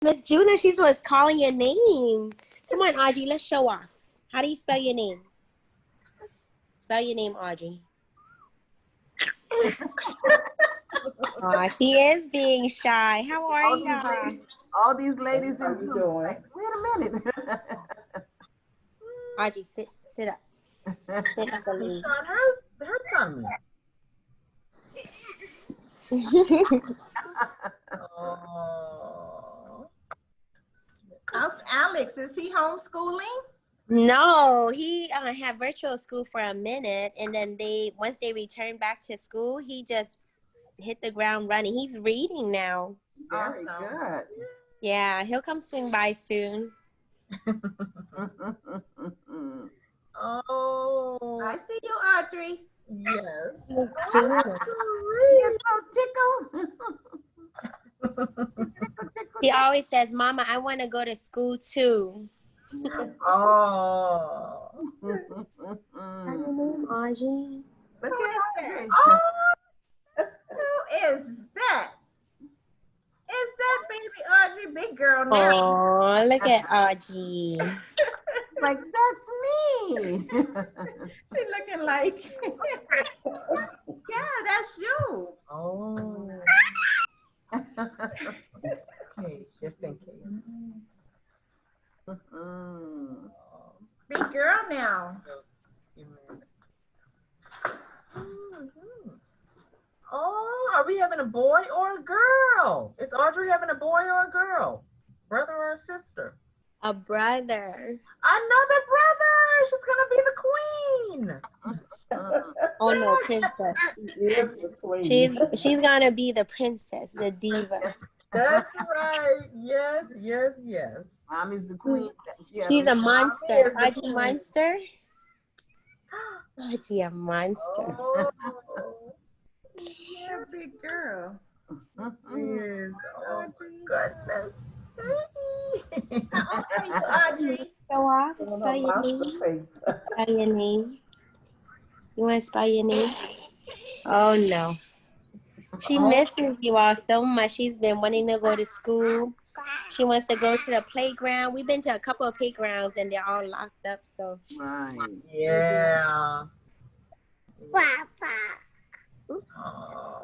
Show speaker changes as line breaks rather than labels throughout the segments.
Miss Juna, she was calling your name. Come on, Audrey, let's show off. How do you spell your name? Spell your name, Audrey. She is being shy. How are y'all?
All these ladies in blue. Like, wait a minute.
Audrey, sit up. Sit up,
She's on her tummy. Oh. How's Alex? Is he homeschooling?
No, he had virtual school for a minute, and then once they returned back to school, he just hit the ground running. He's reading now.
Very good.
Yeah, he'll come swing by soon.
Oh,
I see you, Audrey.
yes.
Yes, tickle.
He always says, "Mama, I want to go to school too."
Oh.
What's your name, Audrey?
Look at Audrey.
Oh, who is that? Is that baby Audrey? Big girl now.
Oh, look at Audrey.
Like, that's me.
She looking like, yeah, that's you. Oh. Okay, just in case. Big girl now. Oh, are we having a boy or a girl? Is Audrey having a boy or a girl? Brother or a sister?
A brother.
Another brother. She's gonna be the queen.
Oh no, princess.
She is the queen.
She's gonna be the princess, the diva.
That's right. Yes, yes, yes.
Mommy's the queen.
She's a monster.
Mommy is the
Audrey
queen.
monster. Audrey a monster.
Oh, yeah, big girl. Yes. Oh goodness. How old are you, Audrey?
Show off. Spell your name. Spell your name. You want to spell your name? Oh no. She misses you all so much. She's been wanting to go to school. She wants to go to the playground. We've been to a couple of playgrounds and they're all locked up. So
Right.
Yeah.
Papa. Oops.
Oh.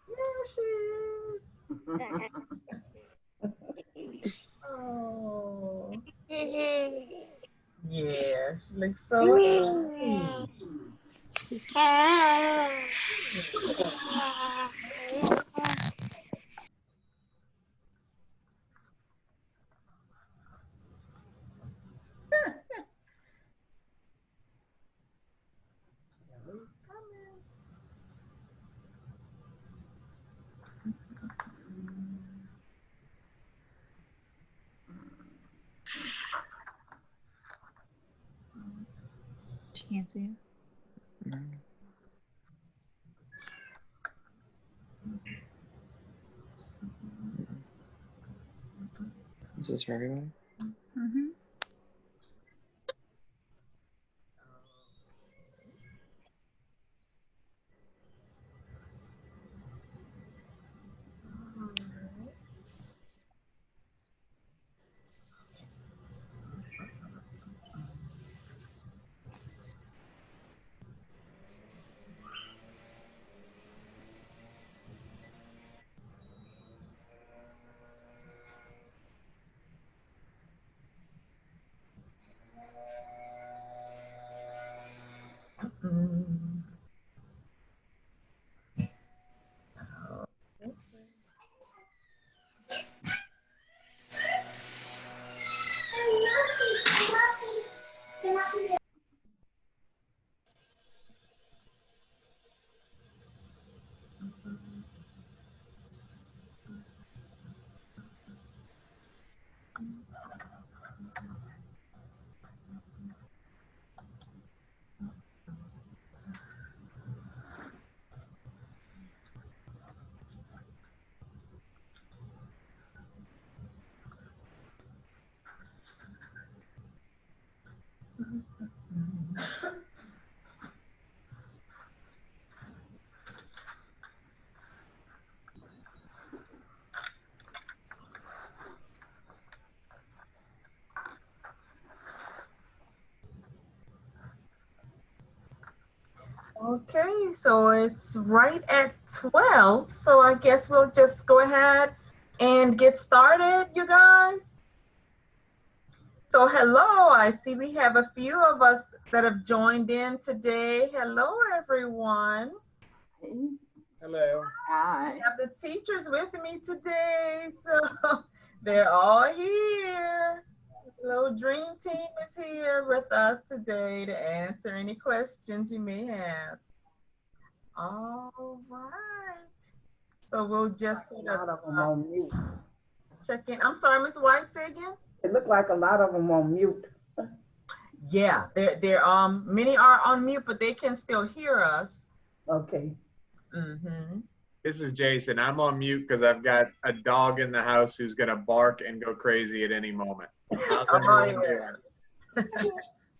Yeah, she is. Oh. Yeah, she looks so sweet.
She can't see it.
Is this for everybody?
Mm-hmm.
Okay, so it's right at 12. So I guess we'll just go ahead and get started, you guys. So hello, I see we have a few of us that have joined in today. Hello, everyone.
Hello.
I
Hi.
have the teachers with me today, so they're all here. Hello, Dream Team is here with us today to answer any questions you may have. All right. So we'll just
A
sort
lot
of
of them on mute.
check in. I'm sorry, Ms. White, say again?
It looked like a lot of them on mute.
Yeah, they're many are on mute, but they can still hear us.
Okay.
Mm-hmm.
This is Jason. I'm on mute because I've got a dog in the house who's going to bark and go crazy at any moment. How's everyone doing?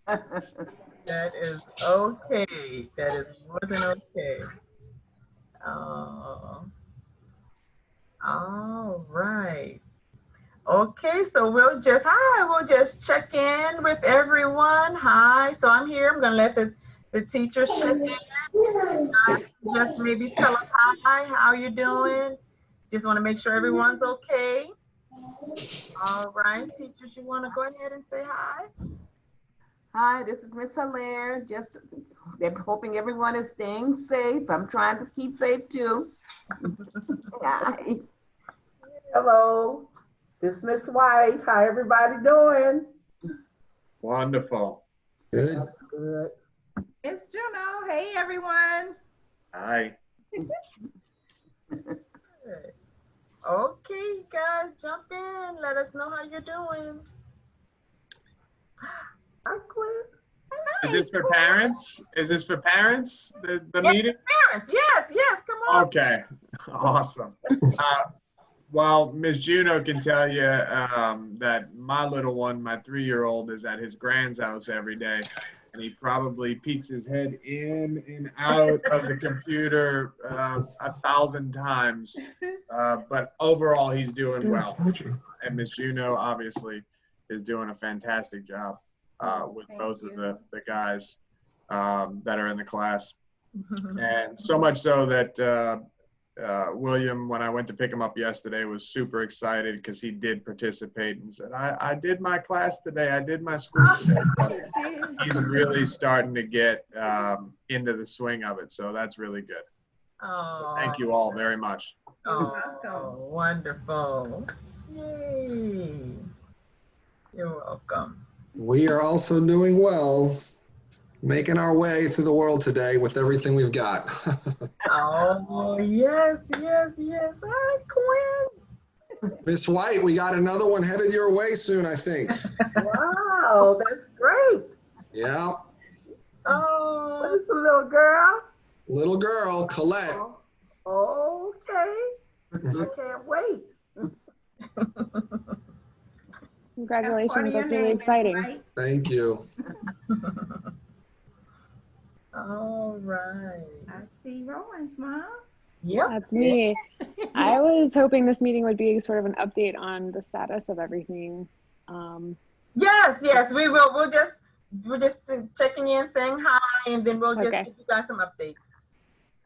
That is okay. That is more than okay. All right. Okay, so we'll just check in with everyone. Hi, so I'm here. I'm gonna let the teachers check in. Just maybe tell us hi, how you doing? Just want to make sure everyone's okay. All right, teachers, you want to go ahead and say hi?
Hi, this is Miss Hilaire. Just they're hoping everyone is staying safe. I'm trying to keep safe too. Hi. Hello. This is Miss White. How everybody doing?
Wonderful.
Good.
That's good.
It's Juno. Hey, everyone.
Hi.
Good. Okay, guys, jump in. Let us know how you're doing.
I quit.
Is this for parents? Is this for parents, the
Yes.
meeting?
Parents, yes, come on.
Okay. Awesome. Well, Ms. Juno can tell you that my little one, my 3-year-old, is at his grand's house every day. And he probably peeks his head in and out of the computer 1,000 times. But overall, he's doing well. And Ms. Juno, obviously, is doing a fantastic job with both of the guys that are in the class. And so much so that William, when I went to pick him up yesterday, was super excited because he did participate and said, I did my class today. I did my school today. So he's really starting to get into the swing of it. So that's really good.
Oh,
So thank you all very much.
Oh, wonderful. Yay. You're welcome.
We are also doing well, making our way through the world today with everything we've got.
Oh, yes. Hi, Quinn.
Miss White, we got another one headed your way soon, I think.
Wow, that's great.
Yeah.
Oh,
What is the little girl?
Little girl, Colette.
Okay. I can't wait.
Congratulations, that's really exciting.
Right?
Thank you.
all right.
I see Rowan smile.
Yep.
That's me. I was hoping this meeting would be sort of an update on the status of everything.
Yes, we will. We're just checking in, saying hi, and then we'll just
Okay.
give you guys some updates.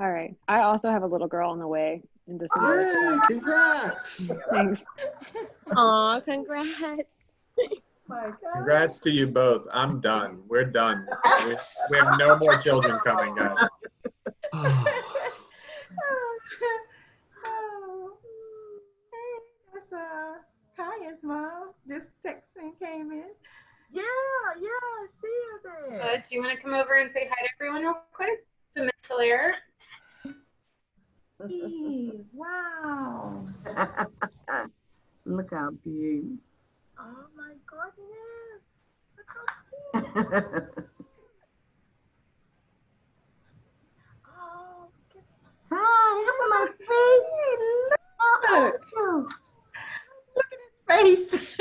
All right. I also have a little girl on the way in December.
Yay, congrats.
Thanks.
Aw, congrats.
My God.
Congrats to you both. I'm done. We're done. We have no more children coming, guys.
Oh, hey, that's Kaya's mom. Just texting came in.
Yeah, I see you there.
Do you want to come over and say hi to everyone real quick? To Miss Hilaire.
Hey, wow.
Look how big.
Oh my goodness. Look how big. Oh,
Hi, look at my face.
Look. Look at his face.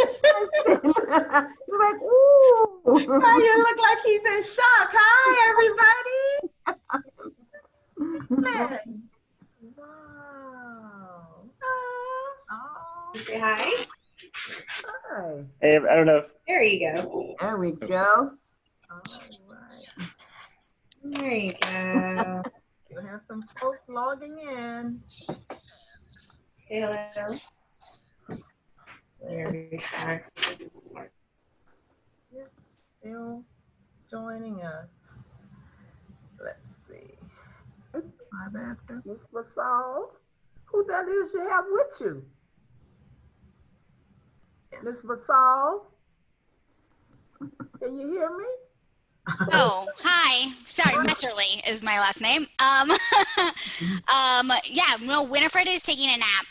You're like, ooh.
Kaya look like he's in shock. Hi, everybody.
wow.
Oh.
Say hi.
Hi.
Hey, I don't know if
There you go.
There we go.
All right.
There you go.
You'll have some folks logging in.
Hello. There we are.
Yep, still joining us. Let's see. Live after.
Miss Masal, who that is you have with you?
Yes.
Miss Masal, can you hear me?
Oh, hi. Sorry, Messerly is my last name. Yeah, no, Winifred is taking a nap.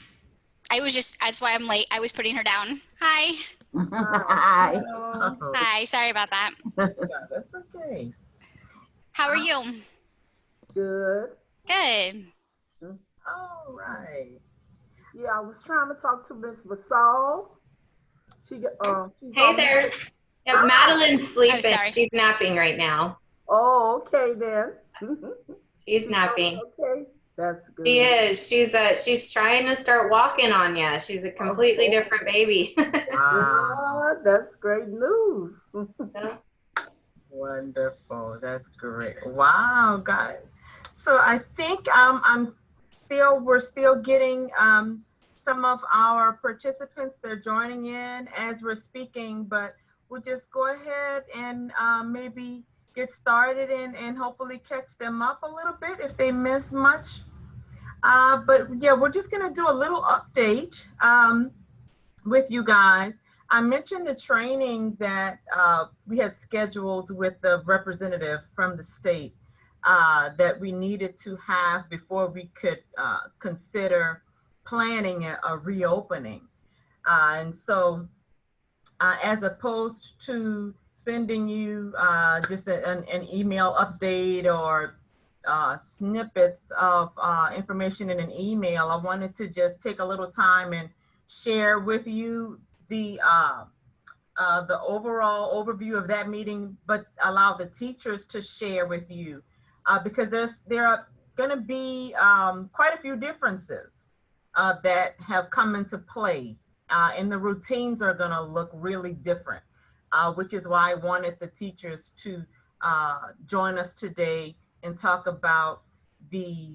That's why I'm late. I was putting her down. Hi.
Hi.
Oh,
Hi, sorry about that.
yeah, that's okay.
How are you?
Good.
Good.
All right.
Yeah, I was trying to talk to Miss Masal. She's
Hey there. Yeah, Madeline's sleeping.
Oh, sorry.
She's napping right now.
Oh, okay then.
She's napping.
Okay, that's good.
She is. She's trying to start walking on you. She's a completely different baby.
Wow.
That's great news.
Wonderful. That's great. Wow, guys. So I think we're still getting some of our participants. They're joining in as we're speaking, but we'll just go ahead and maybe get started and hopefully catch them up a little bit if they missed much. But yeah, we're just gonna do a little update with you guys. I mentioned the training that we had scheduled with the representative from the state that we needed to have before we could consider planning a reopening. And so as opposed to sending you just an email update or snippets of information in an email, I wanted to just take a little time and share with you the overall overview of that meeting, but allow the teachers to share with you because there are going to be quite a few differences that have come into play, and the routines are going to look really different, which is why I wanted the teachers to join us today and talk about the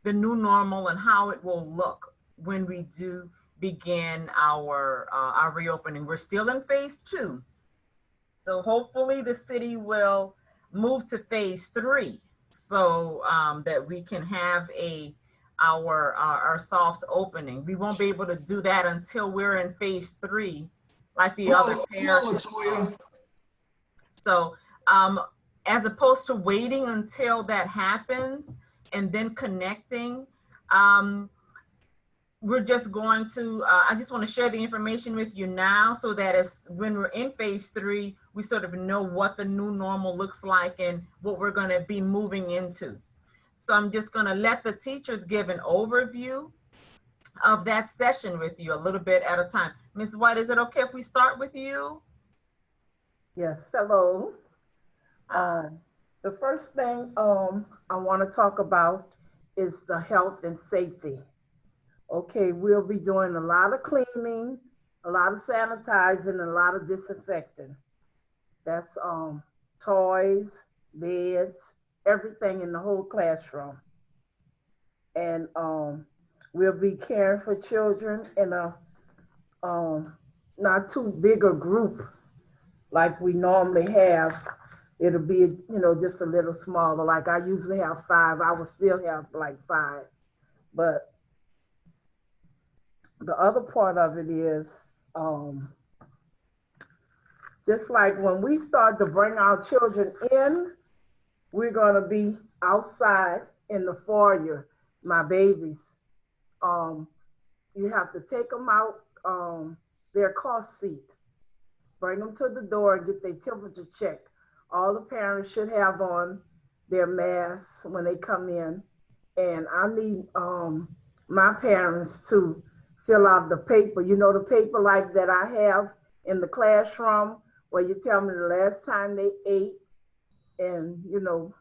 new normal and how it will look when we do begin our reopening. We're still in phase 2. So hopefully the city will move to phase 3 so that we can have our soft opening. We won't be able to do that until we're in phase 3, like the other pairs. So as opposed to waiting until that happens and then connecting, we're just going to, I just want to share the information with you now so that when we're in phase 3, we sort of know what the new normal looks like and what we're going to be moving into. So I'm just going to let the teachers give an overview of that session with you a little bit at a time. Ms. White, is it okay if we start with you?
Yes, hello. The first thing I want to talk about is the health and safety. Okay, we'll be doing a lot of cleaning, a lot of sanitizing, and a lot of disinfecting. That's toys, beds, everything in the whole classroom. And we'll be caring for children in a not too big a group like we normally have. It'll be, just a little smaller. Like I usually have 5, I will still have like 5. But the other part of it is just like when we start to bring our children in, we're going to be outside in the foyer, my babies. You have to take them out their car seat, bring them to the door and get their temperature checked. All the parents should have on their masks when they come in. And I need my parents to fill out the paper, the paper like that I have in the classroom where you tell me the last time they ate and,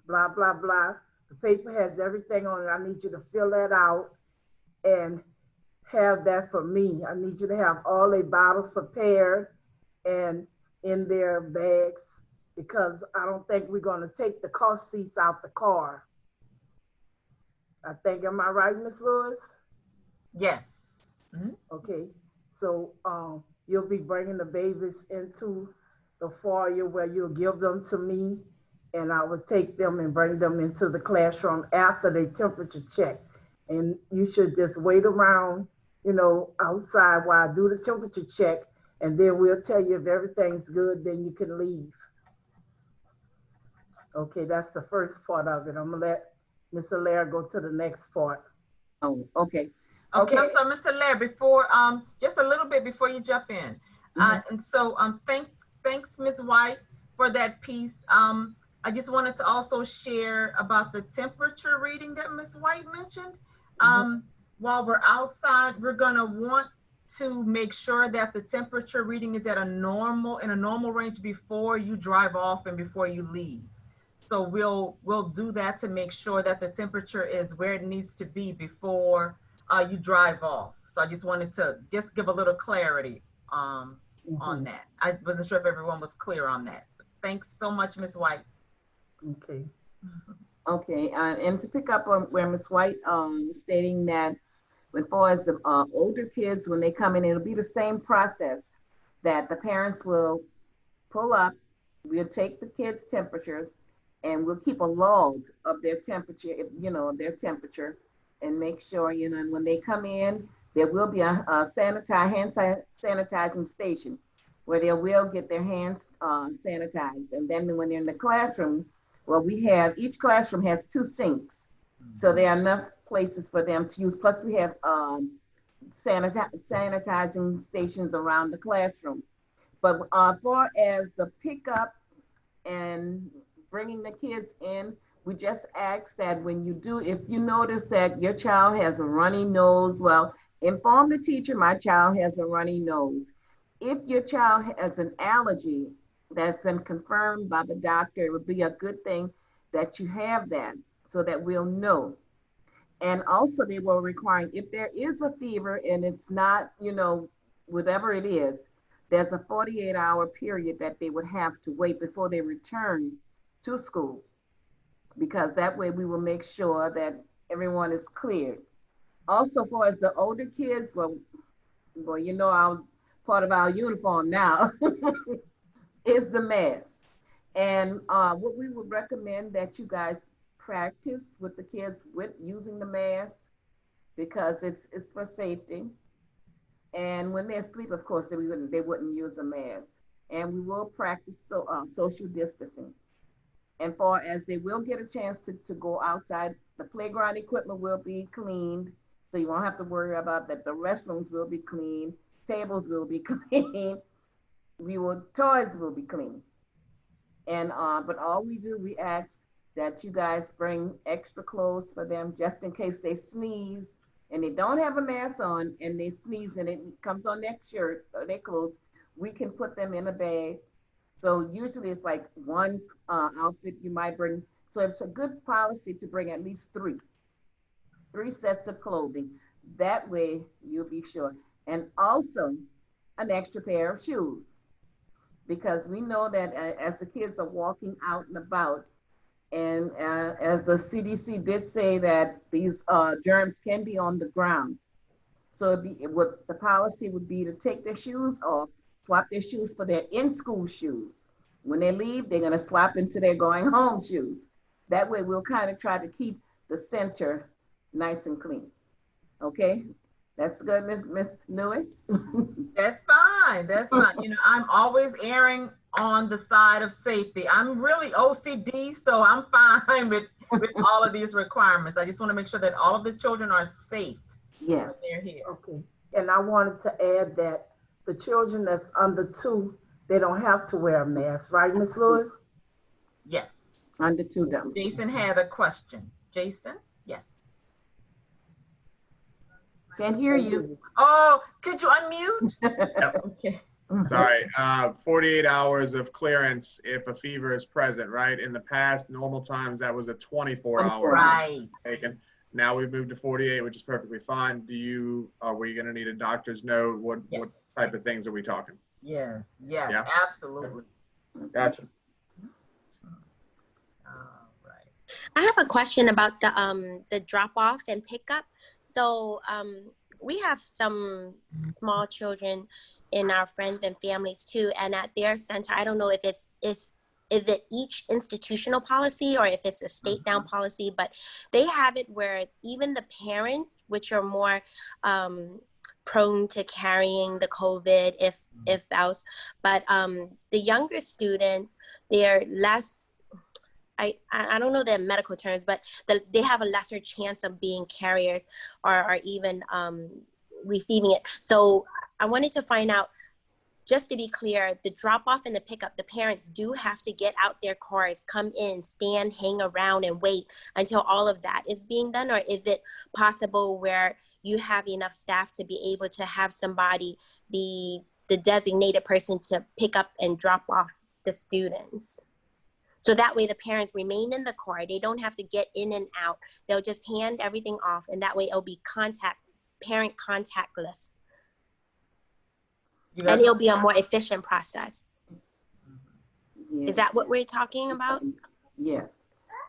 blah, blah, blah. The paper has everything on it. I need you to fill that out and have that for me. I need you to have all their bottles prepared and in their bags because I don't think we're gonna take the car seats out the car. I think, am I right, Ms. Lewis?
Yes. Mhm.
Okay, so you'll be bringing the babies into the foyer where you'll give them to me, and I will take them and bring them into the classroom after they temperature check. And you should just wait around, you know, outside while I do the temperature check, and then we'll tell you if everything's good, then you can leave. Okay, that's the first part of it. I'm gonna let Ms. Allaire go to the next part.
Oh, okay.
Okay, so Mr. Laird, before just a little bit before you jump in, and so thanks Ms. White for that piece. I just wanted to also share about the temperature reading that Ms. White mentioned. While we're outside, we're gonna want to make sure that the temperature reading is at in a normal range before you drive off and before you leave. So we'll do that to make sure that the temperature is where it needs to be before you drive off. So I just wanted to just give a little clarity on that. I wasn't sure if everyone was clear on that. Thanks so much, Ms. White.
Okay.
Okay, and to pick up on where Ms. White stating that as far as the older kids, when they come in, it'll be the same process that the parents will pull up, we'll take the kids' temperatures, and we'll keep a log of their temperature, and make sure, you know, and when they come in, there will be a hand sanitizing station where they will get their hands sanitized. And then when they're in the classroom, well, each classroom has 2 sinks. So there are enough places for them to use. Plus we have sanitizing stations around the classroom. But as far as the pickup and bringing the kids in, we just ask that if you notice that your child has a runny nose, well, inform the teacher, my child has a runny nose. If your child has an allergy that's been confirmed by the doctor, it would be a good thing that you have that so that we'll know. And also they will require, if there is a fever and it's not, you know, whatever it is, there's a 48-hour period that they would have to wait before they return to school, because that way we will make sure that everyone is cleared. Also, for as the older kids, well, you know, part of our uniform now is the mask. And what we would recommend that you guys practice with the kids with using the mask, because it's for safety. And when they're asleep, of course, they wouldn't use a mask. And we will practice social distancing. And far as they will get a chance to go outside, the playground equipment will be cleaned. So you won't have to worry about that. The restrooms will be clean, tables will be clean, toys will be clean. And but all we do, we ask that you guys bring extra clothes for them just in case they sneeze and they don't have a mask on and they sneeze and it comes on their shirt or their clothes, we can put them in a bag. So usually it's like one outfit you might bring. So it's a good policy to bring at least three sets of clothing. That way you'll be sure. And also an extra pair of shoes, because we know that as the kids are walking out and about, and as the CDC did say that these germs can be on the ground. So what the policy would be to take their shoes off, swap their shoes for their in-school shoes. When they leave, they're gonna swap into their going home shoes. That way we'll kind of try to keep the center nice and clean. Okay, that's good, Miss Lewis?
That's fine, that's fine. You know, I'm always erring on the side of safety. I'm really OCD, so I'm fine with all of these requirements. I just want to make sure that all of the children are safe.
Yes.
When they're here.
Okay. And I wanted to add that the children that's under 2, they don't have to wear a mask, right, Miss Lewis?
Yes.
Under 2 down.
Jason had a question. Jason? Yes.
Can't hear you.
Oh, could you unmute?
Yep.
Okay.
Sorry, 48 hours of clearance if a fever is present, right? In the past, normal times, that was a 24-hour
right.
taken. Now we've moved to 48, which is perfectly fine. Were you gonna need a doctor's note? What type of things are we talking?
Yes,
Yeah?
absolutely.
Gotcha.
All right.
I have a question about the drop off and pickup. So we have some small children in our friends and families too, and at their center, I don't know if is it each institutional policy or if it's a state down policy, but they have it where even the parents, which are more prone to carrying the COVID if else, but the younger students, they're less, I don't know the medical terms, but they have a lesser chance of being carriers or even receiving it. So I wanted to find out, just to be clear, the drop off and the pickup, the parents do have to get out their cars, come in, stand, hang around and wait until all of that is being done? Or is it possible where you have enough staff to be able to have somebody be the designated person to pick up and drop off the students? So that way the parents remain in the car. They don't have to get in and out. They'll just hand everything off, and that way it'll be parent contactless. And it'll be a more efficient process.
Yeah.
Is that what we're talking about?
Yeah.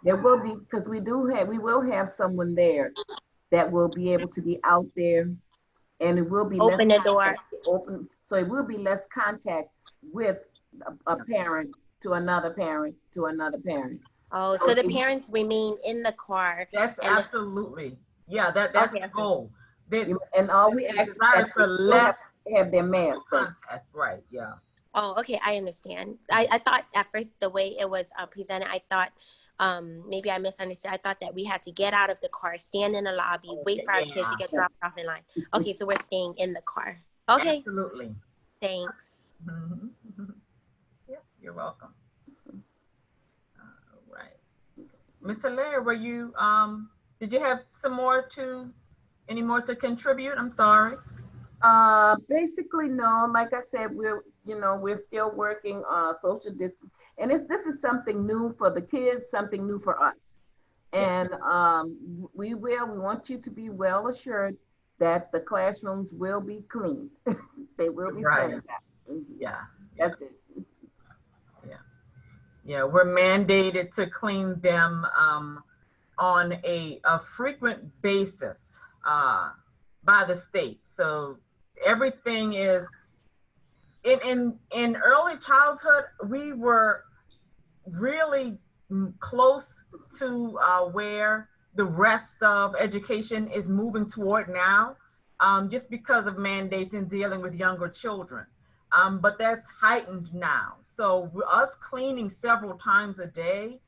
There will be, because we will have someone there that will be able to be out there, and it will be
open the door.
So it will be less contact with a parent to another parent to another parent.
Oh, so the parents remain in the car.
That's absolutely. Yeah, that's the goal.
And all we ask is for less have their mask
contact, right? Yeah.
Oh, okay, I understand. I thought at first the way it was presented, I thought maybe I misunderstood. I thought that we had to get out of the car, stand in the lobby, wait for our kids to get dropped off in line. Okay, so we're staying in the car. Okay.
Absolutely.
Thanks.
Yeah, you're welcome. All right. Ms. Hilaire, were you, did you have any more to contribute? I'm sorry.
Basically, no. Like I said, we're still working social distance, and this is something new for the kids, something new for us. And we want you to be well assured that the classrooms will be clean. They will be sanitized.
Yeah.
That's it.
Yeah, we're mandated to clean them on a frequent basis by the state. So everything is in early childhood, we were really close to where the rest of education is moving toward now, just because of mandates in dealing with younger children. But that's heightened now. So us cleaning several times a day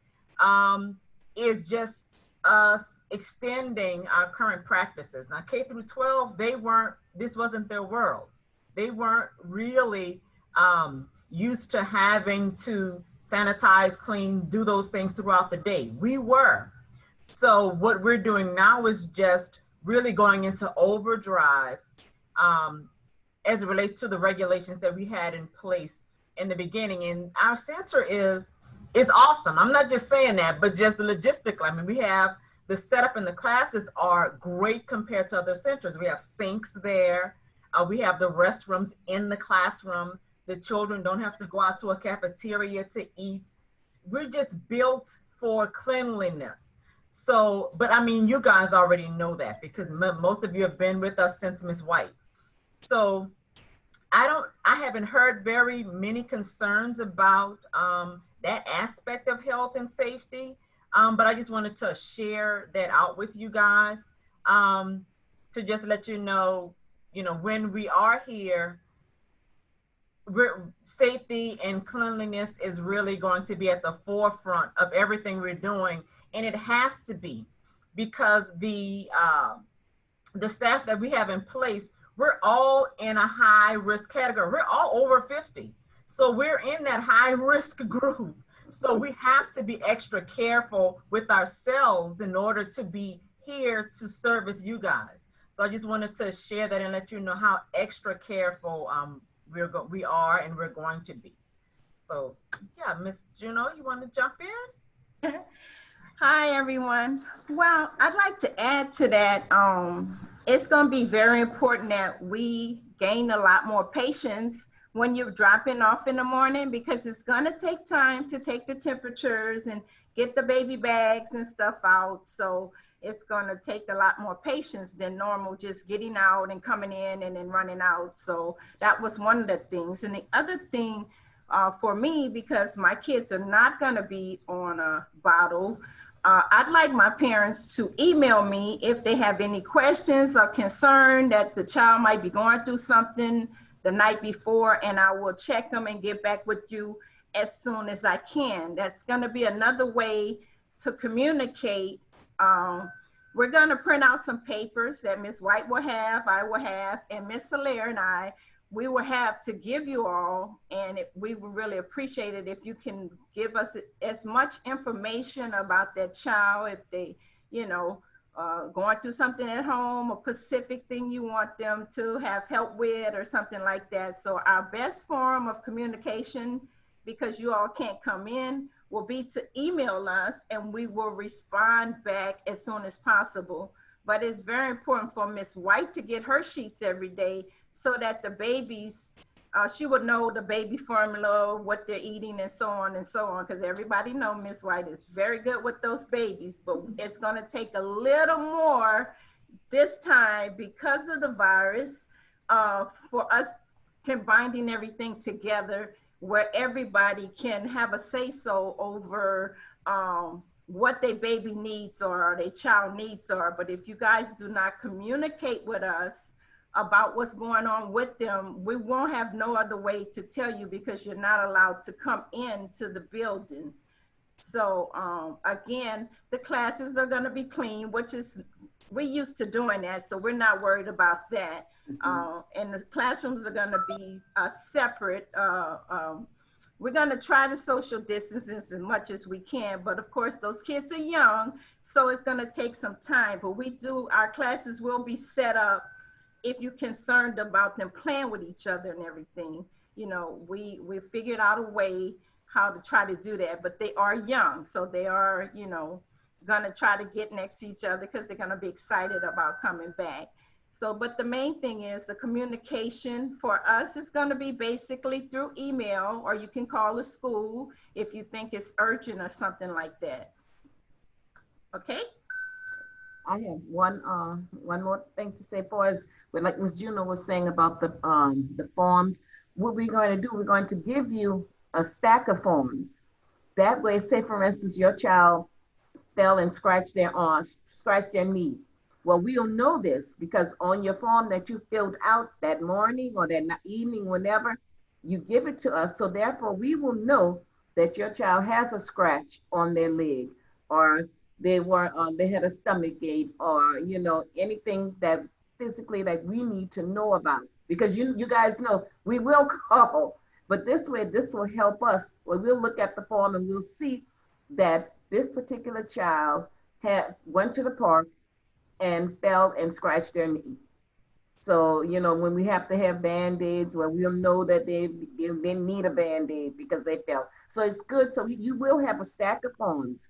is just us extending our current practices. Now, K through 12, this wasn't their world. They weren't really used to having to sanitize, clean, do those things throughout the day. We were. So what we're doing now is just really going into overdrive as it relates to the regulations that we had in place in the beginning. And our center is awesome. I'm not just saying that, but just logistically. I mean, we have the setup and the classes are great compared to other centers. We have sinks there. We have the restrooms in the classroom. The children don't have to go out to a cafeteria to eat. We're just built for cleanliness. So, but I mean, you guys already know that because most of you have been with us since Ms. White. So I haven't heard very many concerns about that aspect of health and safety. But I just wanted to share that out with you guys to just let you know, when we are here, safety and cleanliness is really going to be at the forefront of everything we're doing. And it has to be because the staff that we have in place, we're all in a high risk category. We're all over 50. So we're in that high risk group. So we have to be extra careful with ourselves in order to be here to service you guys. So I just wanted to share that and let you know how extra careful we are and we're going to be. So yeah, Miss Juno, you want to jump in?
Hi, everyone. Well, I'd like to add to that. It's going to be very important that we gain a lot more patience when you're dropping off in the morning, because it's going to take time to take the temperatures and get the baby bags and stuff out. So it's gonna take a lot more patience than normal, just getting out and coming in and then running out. So that was one of the things. And the other thing for me, because my kids are not gonna be on a bottle, I'd like my parents to email me if they have any questions or concern that the child might be going through something the night before, and I will check them and get back with you as soon as I can. That's gonna be another way to communicate. We're gonna print out some papers that Ms. White will have, I will have, and Ms. Hilaire and I, we will have to give you all, and we would really appreciate it if you can give us as much information about that child, if they, you know, going through something at home, a specific thing you want them to have help with or something like that. So our best form of communication, because you all can't come in, will be to email us, and we will respond back as soon as possible. But it's very important for Ms. White to get her sheets every day so that the babies, she would know the baby formula, what they're eating, and so on and so on. Because everybody know Ms. White is very good with those babies, but it's gonna take a little more this time because of the virus for us combining everything together, where everybody can have a say-so over what their baby needs or their child needs are. But if you guys do not communicate with us about what's going on with them, we won't have no other way to tell you, because you're not allowed to come into the building. So again, the classes are gonna be clean, which is, we're used to doing that, so we're not worried about that. And the classrooms are gonna be separate. We're gonna try to social distance as much as we can, but of course those kids are young, so it's gonna take some time. But our classes will be set up if you're concerned about them playing with each other and everything. You know, we figured out a way how to try to do that, but they are young, so they are, you know, gonna try to get next to each other because they're gonna be excited about coming back. So, but the main thing is the communication for us is gonna be basically through email, or you can call the school if you think it's urgent or something like that. Okay?
I have one more thing to say for us. But like Ms. Juno was saying about the forms, what we're going to do, we're going to give you a stack of forms. That way, say for instance, your child fell and scratched their arm, scratched their knee. Well, we'll know this because on your form that you filled out that morning or that evening, whenever, you give it to us. So therefore, we will know that your child has a scratch on their leg, or they had a stomach ache, or, you know, anything that physically that we need to know about. Because you guys know we will call, but this way, this will help us. Well, we'll look at the form and we'll see that this particular child went to the park and fell and scratched their knee. So, you know, when we have to have Band-Aids, well, we'll know that they need a Band-Aid because they fell. So it's good. So you will have a stack of forms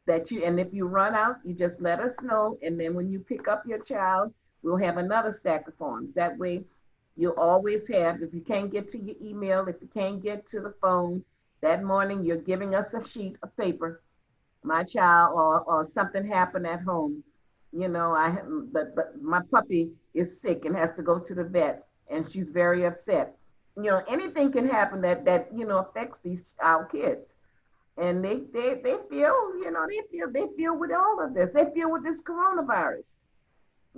that and if you run out, you just let us know. And then when you pick up your child, we'll have another stack of forms. That way you'll always have, if you can't get to your email, if you can't get to the phone, that morning you're giving us a sheet of paper. My child or something happened at home. You know, my puppy is sick and has to go to the vet and she's very upset. You know, anything can happen that you know, affects our kids. And they feel, you know, they feel with all of this. They feel with this coronavirus,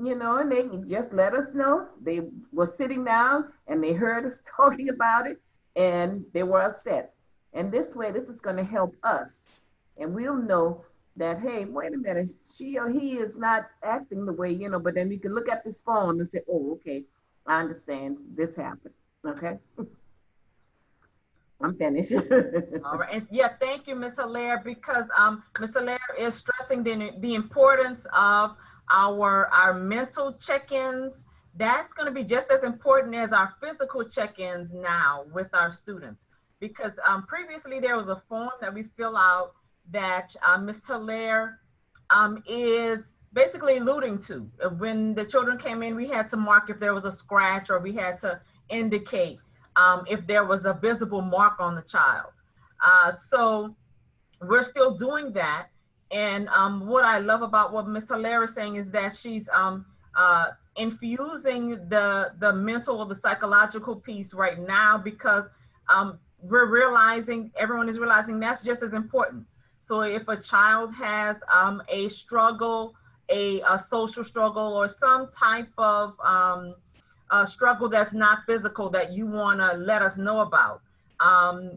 you know, and they just let us know. They were sitting down and they heard us talking about it and they were upset. And this way, this is going to help us. And we'll know that, hey, wait a minute, she or he is not acting the way, you know, but then we can look at this phone and say, oh, okay, I understand this happened. Okay. I'm finished.
All right, and yeah, thank you, Ms. Hilaire, because Ms. Hilaire is stressing the importance of our mental check-ins. That's going to be just as important as our physical check-ins now with our students, because previously there was a form that we fill out that Ms. Hilaire is basically alluding to. When the children came in, we had to mark if there was a scratch, or we had to indicate if there was a visible mark on the child. So we're still doing that. And what I love about what Ms. Hilaire is saying is that she's infusing the mental or the psychological piece right now, because we're realizing, everyone is realizing that's just as important. So if a child has a struggle, a social struggle, or some type of struggle that's not physical that you want to let us know about,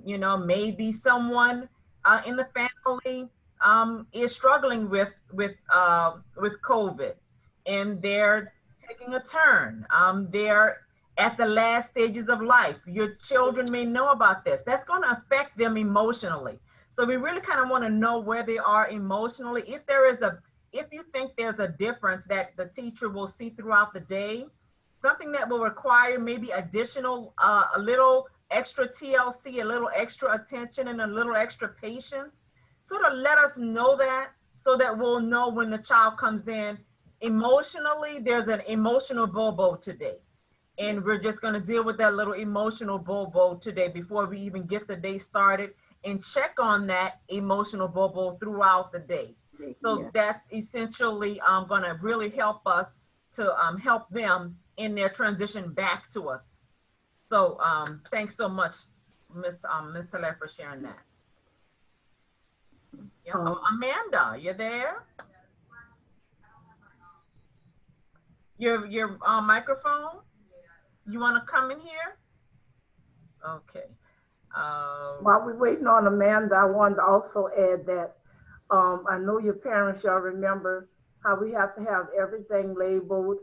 you know, maybe someone in the family is struggling with COVID, and they're taking a turn. They're at the last stages of life. Your children may know about this. That's going to affect them emotionally. So we really kind of want to know where they are emotionally. If you think there's a difference that the teacher will see throughout the day, something that will require maybe additional, a little extra TLC, a little extra attention, and a little extra patience, sort of let us know that, so that we'll know when the child comes in emotionally, there's an emotional bobo today. And we're just going to deal with that little emotional bobo today before we even get the day started, and check on that emotional bobo throughout the day. So that's essentially going to really help us to help them in their transition back to us. So thanks so much, Ms. Hilaire, for sharing that. Yeah. Amanda, you there? Your microphone? You want to come in here? Okay.
While we're waiting on Amanda, I wanted to also add that I know your parents, y'all remember how we have to have everything labeled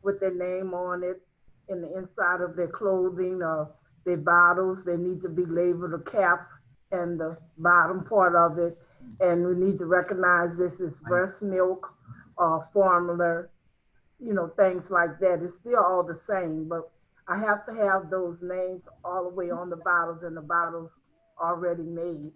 with their name on it in the inside of their clothing or their bottles. They need to be labeled, the cap and the bottom part of it. And we need to recognize this is breast milk or formula, you know, things like that. It's still all the same, but I have to have those names all the way on the bottles, and the bottles already made,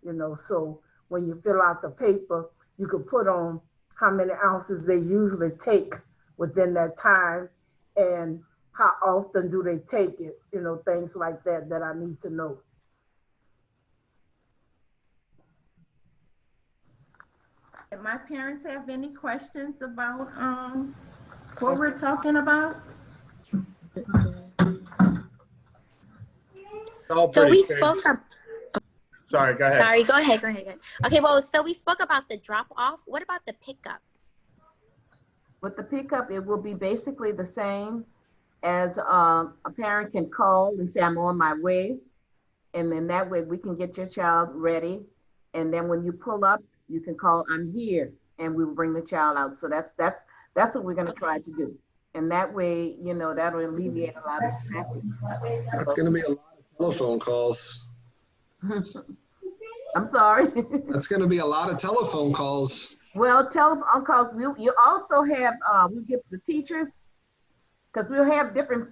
you know, so when you fill out the paper, you can put on how many ounces they usually take within that time, and how often do they take it, you know, things like that that I need to know.
Did my parents have any questions about what we're talking about?
So we spoke.
Sorry, go ahead.
Sorry, go ahead. Okay, well, so we spoke about the drop off. What about the pickup?
With the pickup, it will be basically the same as a parent can call and say, I'm on my way. And then that way we can get your child ready. And then when you pull up, you can call, I'm here, and we will bring the child out. So that's what we're gonna try to do. And that way, you know, that'll alleviate a lot of traffic.
That's going to be a lot of telephone calls.
I'm sorry.
That's going to be a lot of telephone calls.
Well, telephone calls, you also have, we give to the teachers, because we'll have different,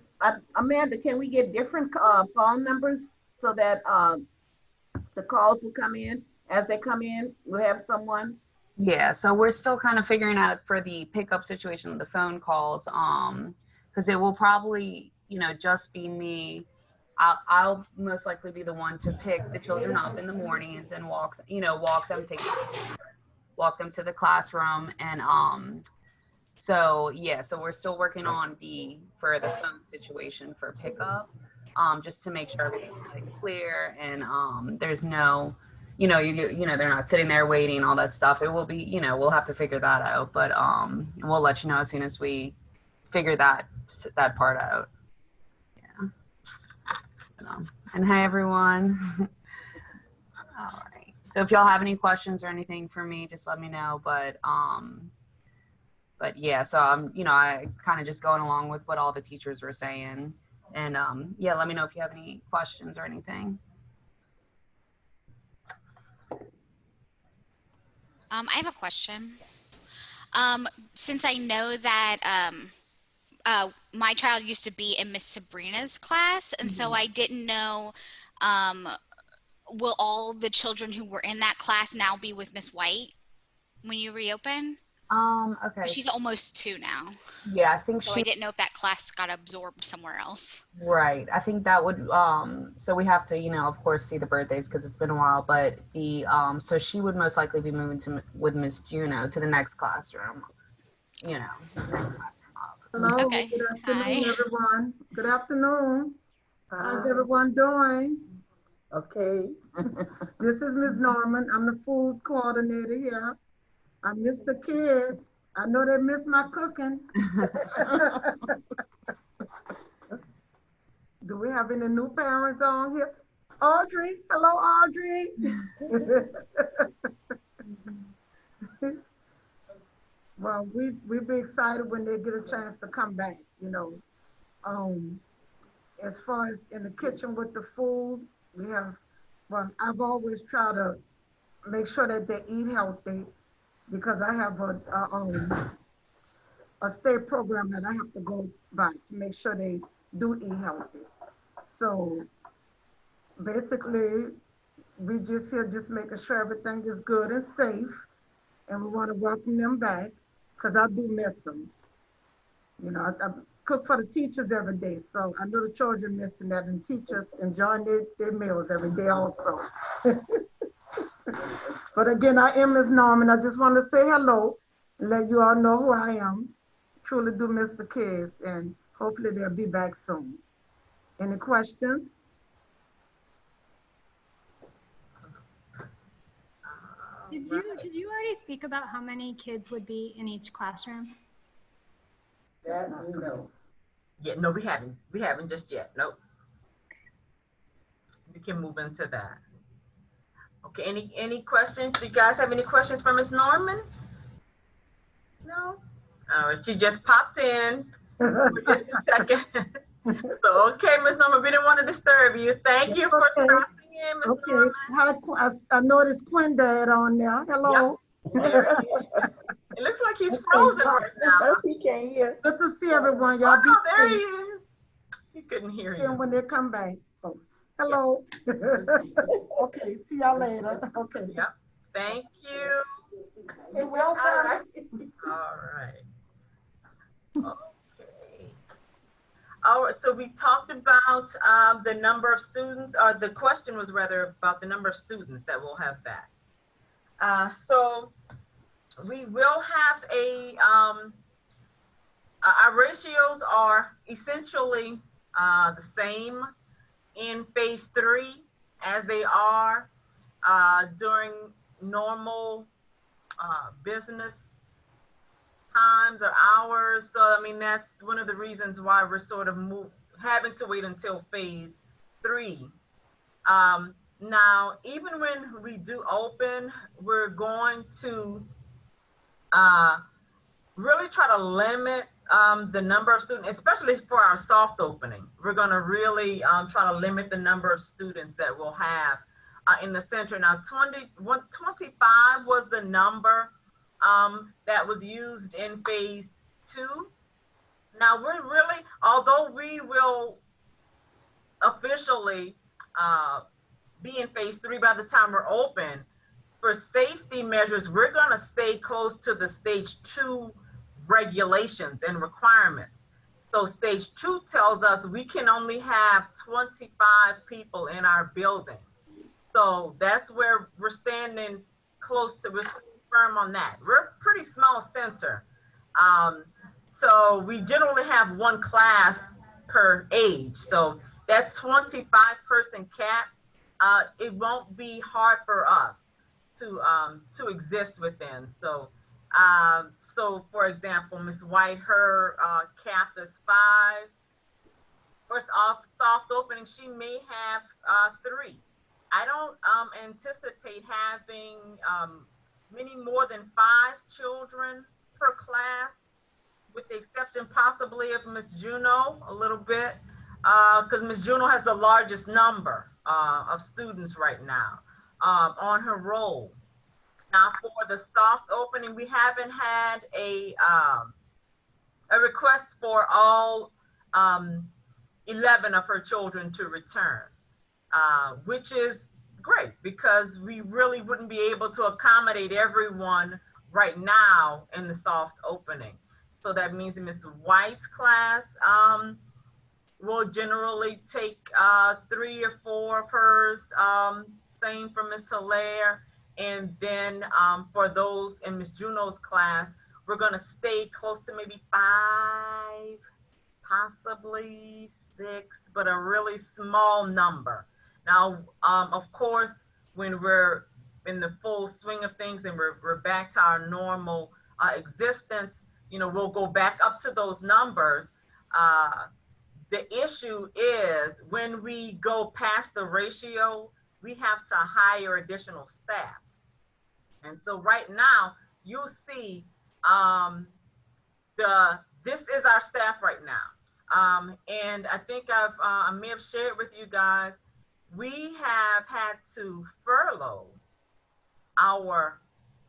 Amanda, can we get different phone numbers so that the calls will come in? As they come in, we'll have someone.
Yeah, so we're still kind of figuring out for the pickup situation, the phone calls, because it will probably, you know, just be me. I'll most likely be the one to pick the children up in the mornings and walk them to the classroom. And so yeah, so we're still working on the phone situation for pickup, just to make sure everything's like clear and there's no, you know, they're not sitting there waiting, all that stuff. It will be, you know, we'll have to figure that out, but we'll let you know as soon as we figure that part out. Yeah. And hi, everyone. All right. So if y'all have any questions or anything for me, just let me know. But yeah, so I'm, you know, I kind of just going along with what all the teachers were saying. And yeah, let me know if you have any questions or anything.
I have a question. Since I know that my child used to be in Miss Sabrina's class, and so I didn't know, will all the children who were in that class now be with Miss White when you reopen?
Okay.
She's almost 2 now.
Yeah, I think
So I didn't know if that class got absorbed somewhere else.
Right. I think that would, so we have to, you know, of course, see the birthdays because it's been a while, but so she would most likely be moving with Miss Juno to the next classroom, you know, the next classroom up.
Hello,
Okay.
good afternoon,
Hi.
everyone. Good afternoon. How's everyone doing?
Okay.
This is Ms. Norman. I'm the food coordinator here. I miss the kids. I know they miss my cooking. Do we have any new parents on here? Audrey, hello, Audrey. Well, we'd be excited when they get a chance to come back, you know. As far as in the kitchen with the food, well, I've always tried to make sure that they eat healthy because I have a state program that I have to go by to make sure they do eat healthy. So basically, we just here just making sure everything is good and safe, and we want to welcome them back because I do miss them. You know, I cook for the teachers every day, so I know the children missing that, and teachers enjoying their meals every day also. But again, I am Ms. Norman. I just want to say hello and let you all know who I am. Truly do miss the kids, and hopefully they'll be back soon. Any questions?
Did you already speak about how many kids would be in each classroom?
No.
Yeah, no, we haven't. We haven't just yet. Nope. We can move into that. Okay, any questions? Do you guys have any questions for Ms. Norman? No? She just popped in for just a second. So, okay, Ms. Norman, we didn't want to disturb you. Thank you for stopping in, Ms. Norman.
Hi, I noticed Quinn Dad on there. Hello.
Yep. It looks like he's frozen right now.
He can't hear.
Good to see everyone. Y'all be
there he
safe.
is. He couldn't hear
See
you.
him when they come back. Oh, hello. Okay, see y'all later. Okay.
Yep. Thank you.
You're welcome.
All right. Okay. All right, so we talked about the number of students, or the question was rather about the number of students that we'll have back. So we will have our ratios are essentially the same in phase 3 as they are during normal business times or hours. So, I mean, that's one of the reasons why we're sort of having to wait until phase 3. Now, even when we do open, we're going to really try to limit the number of students, especially for our soft opening. We're going to really try to limit the number of students that we'll have in the center. Now, 25 was the number that was used in phase 2. Now, we're really, although we will officially be in phase 3 by the time we're open, for safety measures, we're going to stay close to the stage 2 regulations and requirements. So stage 2 tells us we can only have 25 people in our building. So that's where we're standing close to, we're firm on that. We're a pretty small center. So we generally have one class per age. So that 25 person cap, it won't be hard for us to exist within. So, so for example, Ms. White, her cap is 5. First off, soft opening, she may have 3. I don't anticipate having many more than 5 children per class, with the exception possibly of Ms. Juno a little bit, because Ms. Juno has the largest number of students right now on her roll. Now for the soft opening, we haven't had a request for all 11 of her children to return, which is great because we really wouldn't be able to accommodate everyone right now in the soft opening. So that means Ms. White's class will generally take 3 or 4 of hers, same for Ms. Hilaire. And then for those in Ms. Juno's class, we're gonna stay close to maybe 5, possibly 6, but a really small number. Now, of course, when we're in the full swing of things and we're back to our normal existence, you know, we'll go back up to those numbers. The issue is when we go past the ratio, we have to hire additional staff. And so right now, you'll see this is our staff right now. And I think I may have shared with you guys, we have had to furlough our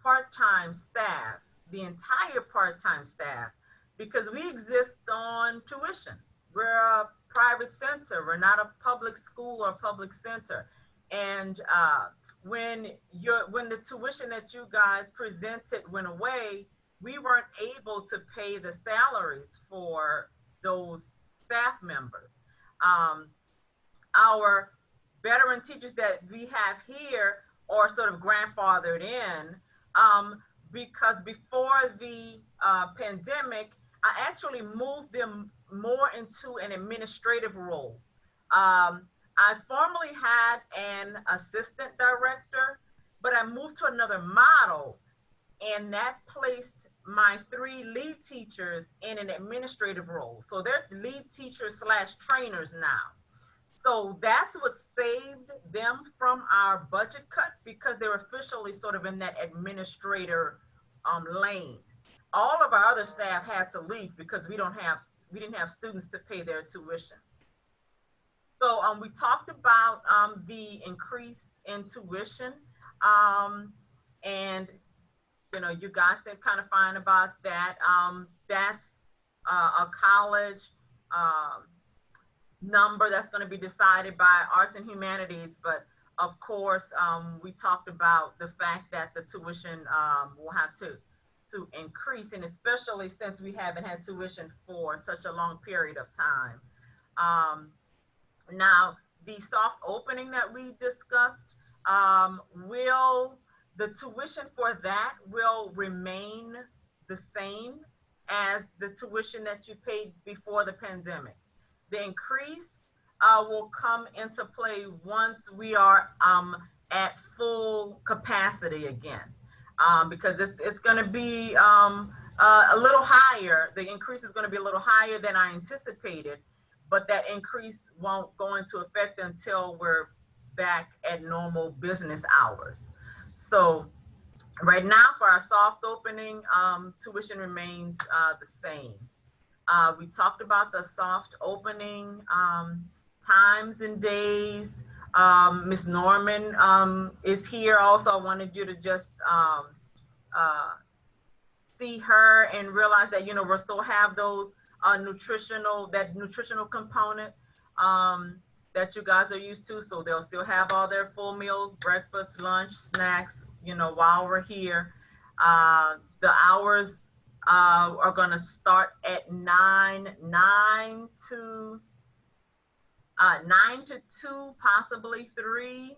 part-time staff, the entire part-time staff, because we exist on tuition. We're a private center. We're not a public school or public center. And when the tuition that you guys presented went away, we weren't able to pay the salaries for those staff members. Our veteran teachers that we have here are sort of grandfathered in because before the pandemic, I actually moved them more into an administrative role. I formerly had an assistant director, but I moved to another model, and that placed my 3 lead teachers in an administrative role. So they're lead teachers / trainers now. So that's what saved them from our budget cut, because they were officially sort of in that administrator lane. All of our other staff had to leave because we didn't have students to pay their tuition. So we talked about the increase in tuition, and you know, you guys seem kind of fine about that. That's a college number that's going to be decided by Arts and Humanities, but of course, we talked about the fact that the tuition will have to increase, and especially since we haven't had tuition for such a long period of time. Now, the soft opening that we discussed, the tuition for that will remain the same as the tuition that you paid before the pandemic. The increase will come into play once we are at full capacity again, because it's going to be a little higher. The increase is going to be a little higher than I anticipated, but that increase won't go into effect until we're back at normal business hours. So right now for our soft opening, tuition remains the same. We talked about the soft opening times and days. Ms. Norman is here also. I wanted you to just see her and realize that, you know, we'll still have those nutritional component that you guys are used to. So they'll still have all their full meals, breakfast, lunch, snacks, you know, while we're here. The hours are going to start at 9 to 2, possibly 3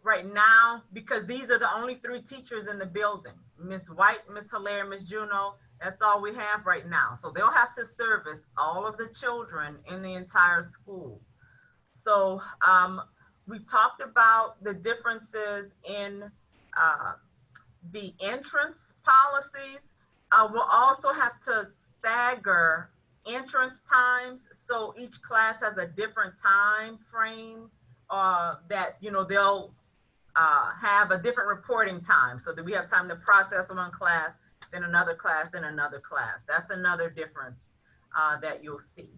right now, because these are the only 3 teachers in the building. Ms. White, Ms. Hilaire, Ms. Juno, that's all we have right now. So they'll have to service all of the children in the entire school. So we talked about the differences in the entrance policies. We'll also have to stagger entrance times, so each class has a different time frame that, you know, they'll have a different reporting time, so that we have time to process one class, then another class, then another class. That's another difference that you'll see.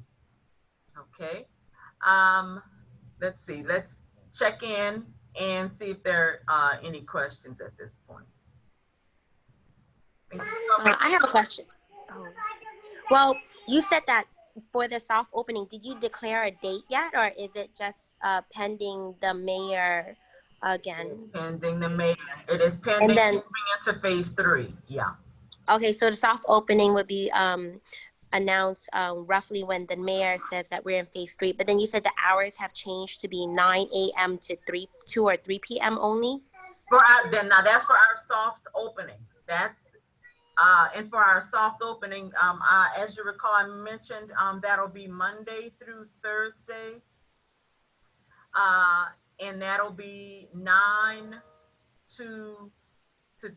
Okay, let's see, let's check in and see if there are any questions at this point.
I have a question. Well, you said that for the soft opening, did you declare a date yet, or is it just pending the mayor again.
Pending the mayor. It is pending
And then,
moving into phase 3. Yeah.
okay, so the soft opening would be announced roughly when the mayor says that we're in phase 3. But then you said the hours have changed to be 9 a.m. to 2 or 3 p.m. only?
Now that's for our soft opening. That's and for our soft opening, as you recall, I mentioned that'll be Monday through Thursday. And that'll be 9 to 2,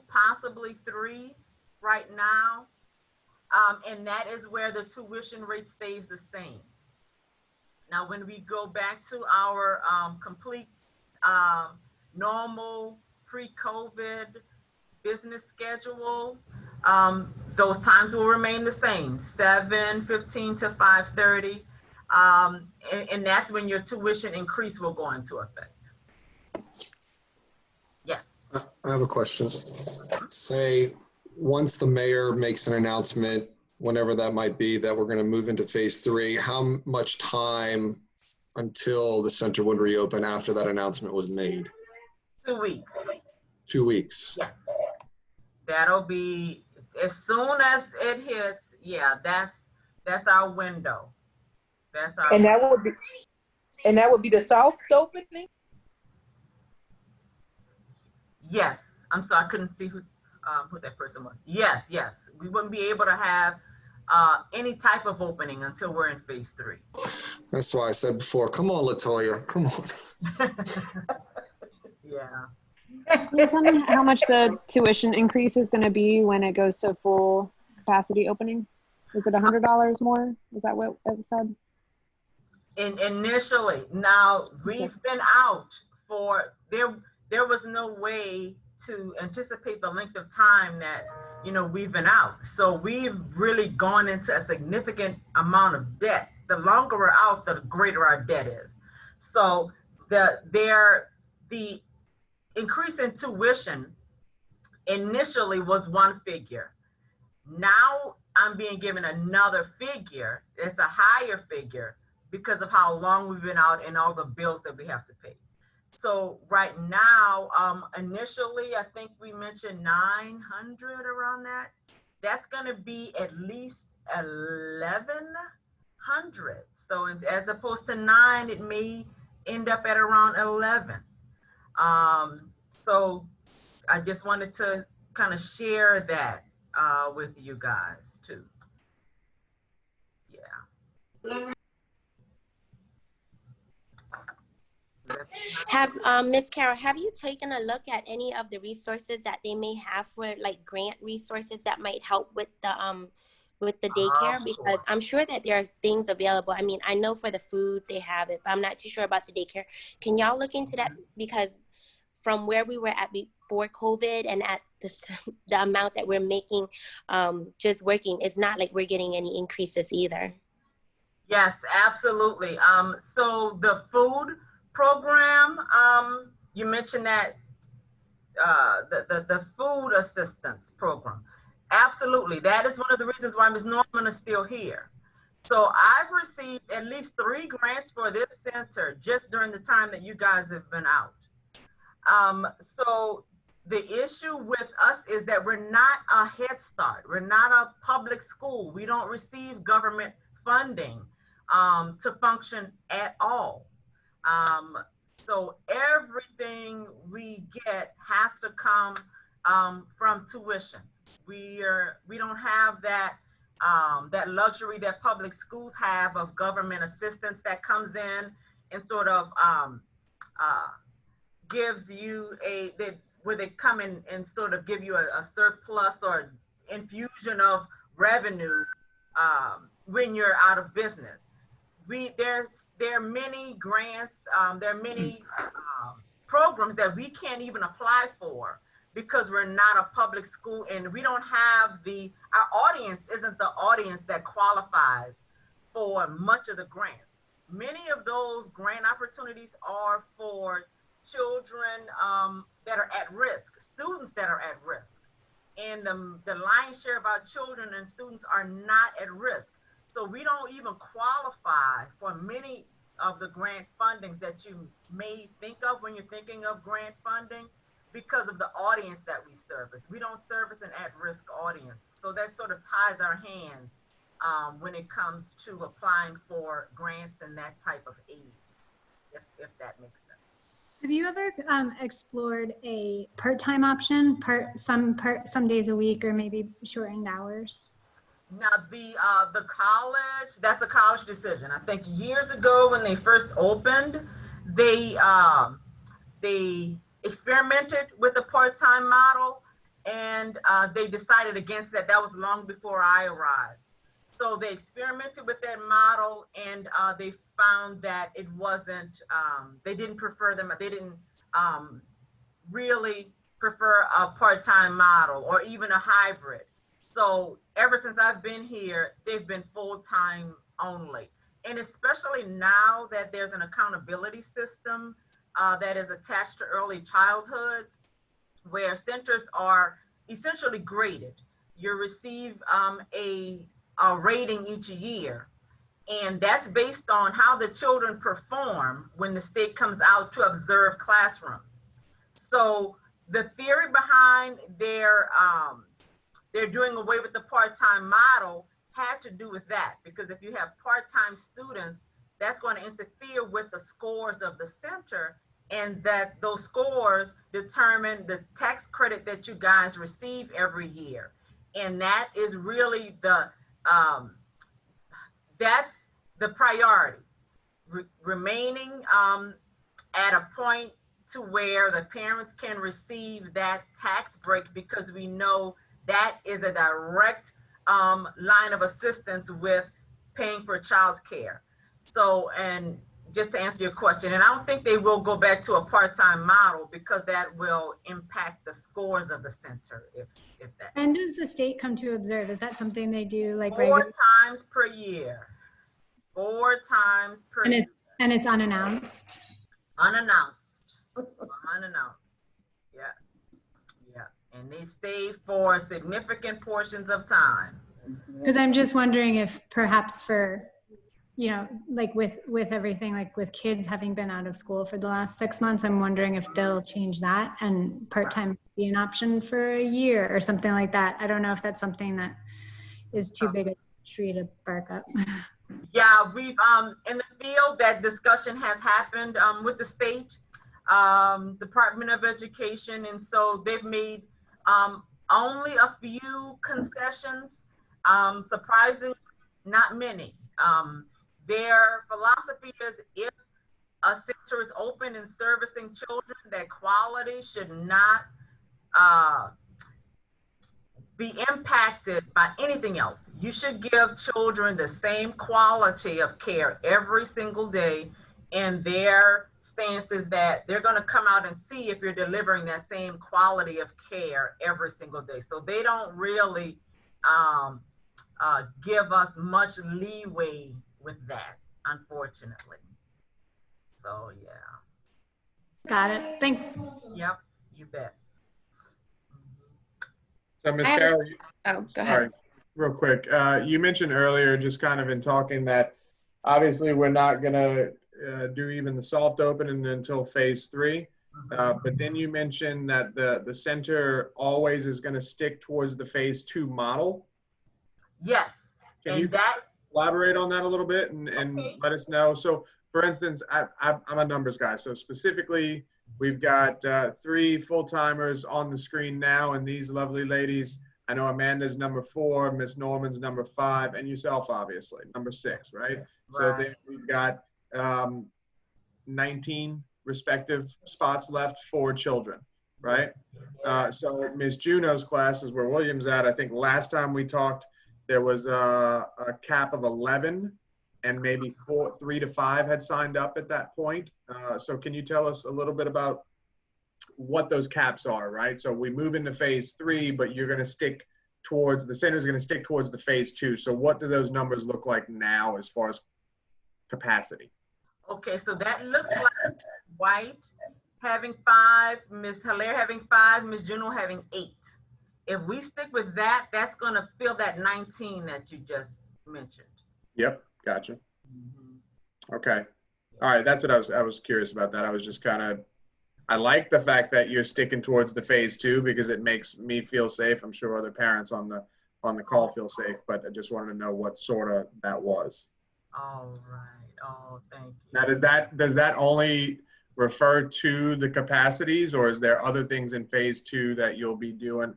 possibly 3 right now. And that is where the tuition rate stays the same. Now, when we go back to our complete normal pre-COVID business schedule, those times will remain the same, 7:15 to 5:30. And that's when your tuition increase will go into effect. Yes.
I have a question. Say, once the mayor makes an announcement, whenever that might be, that we're going to move into phase 3, how much time until the center would reopen after that announcement was made?
2 weeks.
2 weeks.
Yeah. That'll be as soon as it hits. Yeah, that's our window. That's our.
And that would be the soft opening.
Yes. I'm sorry, I couldn't see who that person was. Yes. We wouldn't be able to have any type of opening until we're in phase 3.
That's why I said before, come on, LaToya, come on.
Yeah.
Can you tell me how much the tuition increase is going to be when it goes to full capacity opening? Is it $100 more? Is that what it said?
Initially, now we've been out for, there was no way to anticipate the length of time that, we've been out. So we've really gone into a significant amount of debt. The longer we're out, the greater our debt is. So the increase in tuition initially was one figure. Now I'm being given another figure. It's a higher figure because of how long we've been out and all the bills that we have to pay. So right now, initially, I think we mentioned 900 around that. That's going to be at least 1,100. So as opposed to 9, it may end up at around 11. So I just wanted to kind of share that with you guys too. Yeah.
Have Ms. Carol, have you taken a look at any of the resources that they may have for like grant resources that might help with the daycare? Because I'm sure that there's things available. I mean, I know for the food they have it, but I'm not too sure about the daycare. Can y'all look into that? Because from where we were at before COVID and at the amount that we're making just working, it's not like we're getting any increases either.
Yes, absolutely. So the food program, you mentioned that the food assistance program. Absolutely. That is one of the reasons why Ms. Norman is still here. So I've received at least 3 grants for this center just during the time that you guys have been out. So the issue with us is that we're not a Head Start. We're not a public school. We don't receive government funding to function at all. So everything we get has to come from tuition. We don't have that that luxury that public schools have of government assistance that comes in and sort of gives you where they come in and sort of give you a surplus or infusion of revenue when you're out of business. There are many grants, there are many programs that we can't even apply for because we're not a public school and we don't have our audience isn't the audience that qualifies for much of the grants. Many of those grant opportunities are for children that are at risk, students that are at risk. And the lion's share of our children and students are not at risk. So we don't even qualify for many of the grant fundings that you may think of when you're thinking of grant funding because of the audience that we service. We don't service an at-risk audience. So that sort of ties our hands when it comes to applying for grants and that type of aid, if that makes sense.
Have you ever explored a part-time option, some days a week, or maybe shortened hours?
Now the college, that's a college decision. I think years ago when they first opened, they experimented with a part-time model, and they decided against that. That was long before I arrived. So they experimented with that model, and they found that it wasn't, they didn't prefer them. They didn't really prefer a part-time model or even a hybrid. So ever since I've been here, they've been full-time only. And especially now that there's an accountability system that is attached to early childhood, where centers are essentially graded. You receive a rating each year, and that's based on how the children perform when the state comes out to observe classrooms. So the theory behind their doing away with the part-time model had to do with that, because if you have part-time students, that's going to interfere with the scores of the center, and that those scores determine the tax credit that you guys receive every year. And that is really the that's the priority, remaining at a point to where the parents can receive that tax break, because we know that is a direct line of assistance with paying for child's care. So, and just to answer your question, and I don't think they will go back to a part-time model, because that will impact the scores of the center, if that.
And does the state come to observe? Is that something they do like
4 times per year? 4 times per year.
And it's unannounced?
Unannounced. Unannounced. Yeah. Yeah. And they stay for significant portions of time.
Because I'm just wondering if perhaps for, you know, like with everything, like with kids having been out of school for the last 6 months, I'm wondering if they'll change that and part-time be an option for a year or something like that. I don't know if that's something that is too big a tree to bark up.
Yeah, we've in the field, that discussion has happened with the state Department of Education, and so they've made only a few concessions. Surprisingly, not many. Their philosophy is, if a center is open and servicing children, that quality should not be impacted by anything else. You should give children the same quality of care every single day, and their stance is that they're going to come out and see if you're delivering that same quality of care every single day. So they don't really give us much leeway with that, unfortunately. So yeah.
Got it. Thanks.
Yep, you bet.
So Ms. Carroll,
go
sorry,
ahead.
real quick. You mentioned earlier, just kind of in talking, that obviously we're not going to do even the soft opening until phase 3. But then you mentioned that the center always is going to stick towards the phase 2 model.
Yes.
Can you elaborate on that a little bit and let us know? So for instance, I'm a numbers guy. So specifically, we've got 3 full-timers on the screen now, and these lovely ladies. I know Amanda's number 4, Miss Norman's number 5, and yourself, obviously, number 6, right? So then we've got 19 respective spots left for children, right? So Miss Juno's class is where William's at. I think last time we talked, there was a cap of 11, and maybe 3 to 5 had signed up at that point. So can you tell us a little bit about what those caps are, right? So we move into phase 3, but you're going to stick towards, the center's going to stick towards the phase 2. So what do those numbers look like now as far as capacity?
Okay, so that looks like White having 5, Ms. Hilaire having 5, Ms. Juno having 8. If we stick with that, that's going to fill that 19 that you just mentioned.
Yep, gotcha. Okay. All right, that's what I was curious about that. I was just kind of, I like the fact that you're sticking towards the phase 2 because it makes me feel safe. I'm sure other parents on the call feel safe, but I just wanted to know what sort of that was.
All right. Oh, thank you.
Now, does that only refer to the capacities, or is there other things in phase 2 that you'll be doing?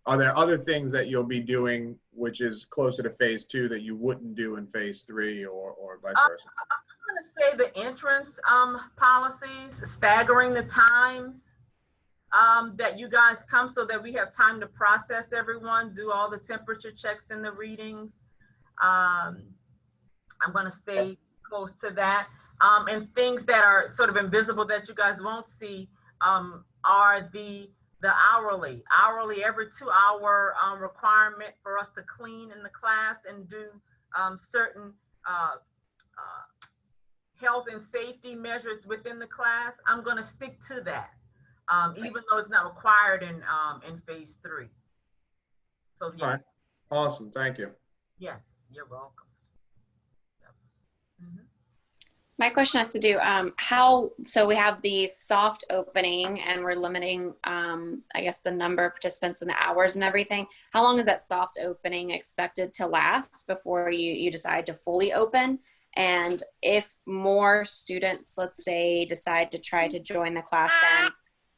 Are there other things that you'll be doing which is closer to phase 2 that you wouldn't do in phase 3 or vice versa?
I'm going to say the entrance policies, staggering the times that you guys come so that we have time to process everyone, do all the temperature checks and the readings. I'm going to stay close to that. And things that are sort of invisible that you guys won't see are the hourly every 2-hour requirement for us to clean in the class and do certain health and safety measures within the class. I'm going to stick to that, even though it's not required in phase 3. So yeah.
All right. Awesome. Thank you.
Yes, you're welcome. Mm-hmm.
My question has to do, so we have the soft opening and we're limiting, I guess, the number of participants and the hours and everything. How long is that soft opening expected to last before you decide to fully open? And if more students, let's say, decide to try to join the class